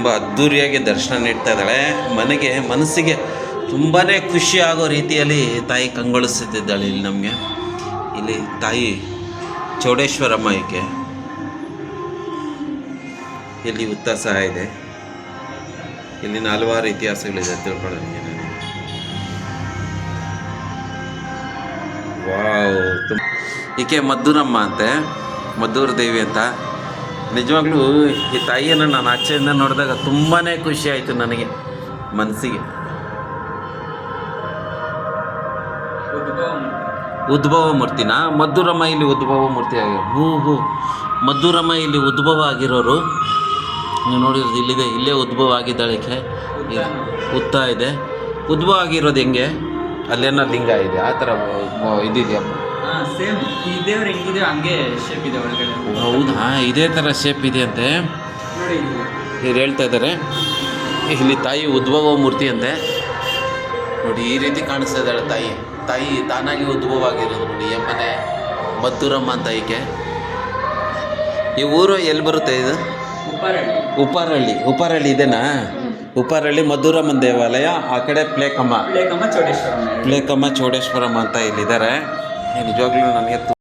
ತುಂಬ ಅದ್ಧೂರಿಯಾಗಿ ದರ್ಶನ ನೀಡ್ತಾ ಇದ್ದಾಳೆ. ಮನಸ್ಸಿಗೆ ತುಂಬಾ ಖುಷಿ ಆಗೋ ರೀತಿಯಲ್ಲಿ ತಾಯಿ ಕಂಗೊಳಿಸುತ್ತಿದ್ದಾಳೆ. ಇಲ್ಲಿ ನಮಗೆ ಇಲ್ಲಿ ತಾಯಿ ಚೌಡೇಶ್ವರಮ್ಮ ಈಕೆ. ಇಲ್ಲಿ ಉತ್ಸಾಹ ಇದೆ. ಇಲ್ಲಿನ ಹಲವಾರು ಇತಿಹಾಸಗಳಿದೆ ತಿಳ್ಕೊಳ್ಳೋದು. ವಾವ್, ಈಕೆ ಮದ್ದೂರಮ್ಮ ಅಂತೆ, ಮದ್ದೂರು ದೇವಿ ಅಂತ. ನಿಜವಾಗ್ಲೂ ಈ ತಾಯಿಯನ್ನು ನಾನು ಆಚೆಯಿಂದ ನೋಡಿದಾಗ ತುಂಬಾ ಖುಷಿ ಆಯಿತು ನನಗೆ ಮನಸ್ಸಿಗೆ. ಉದ್ಭವ ಮೂರ್ತಿನ ಮದ್ದೂರಮ್ಮ ಇಲ್ಲಿ ಉದ್ಭವ ಮೂರ್ತಿ ಆಗಿ ಮದ್ದೂರಮ್ಮ ಇಲ್ಲಿ ಉದ್ಭವ ಆಗಿರೋರು ನೀವು ನೋಡಿರೋದು ಇಲ್ಲಿದೆ. ಇಲ್ಲೇ ಉದ್ಭವ ಆಗಿದ್ದಾಳೆ. ಹುತ್ತ ಇದೆ. ಉದ್ಭವ ಆಗಿರೋದು ಹೆಂಗೆ? ಅಲ್ಲೇನೋ ಲಿಂಗ ಇದೆ, ಆ ಥರ ಇದಿದೆಯಪ್ಪ. ಸೇಮ್ ಈ ದೇವ್ರು ಹೆಂಗಿದೆ ಹಂಗೆ ಶೇಪ್ ಇದೆ ಒಳಗಡೆ. ಹೌದಾ, ಇದೇ ಥರ ಶೇಪ್ ಇದೆ ಅಂತೆ ನೋಡಿ. ಇವ್ರು ಹೇಳ್ತಾ ಇದ್ದಾರೆ ಇಲ್ಲಿ ತಾಯಿ ಉದ್ಭವ ಮೂರ್ತಿ ಅಂತೆ. ನೋಡಿ ಈ ರೀತಿ ಕಾಣಿಸ್ತಾ ಇದ್ದಾಳೆ ತಾಯಿ ತಾನಾಗಿ ಉದ್ಭವ ಆಗಿರೋದು. ನೋಡಿ ಎಮ್ಮನೆ ಮದ್ದೂರಮ್ಮ ಅಂತ ಈಕೆ. ಈ ಊರು ಎಲ್ಲಿ ಬರುತ್ತೆ? ಇದು ಉಪ್ಪಾರಹಳ್ಳಿ ಇದೆನಾ? ಉಪ್ಪಾರಹಳ್ಳಿ ಮದ್ದೂರಮ್ಮನ ದೇವಾಲಯ, ಆ ಕಡೆ ಪ್ಲೇಕಮ್ಮ ಚೌಡೇಶ್ವರಮ್ಮ ಅಂತ ಇಲ್ಲಿದ್ದಾರೆ. ನಿಜವಾಗ್ಲೂ ನನಗೆ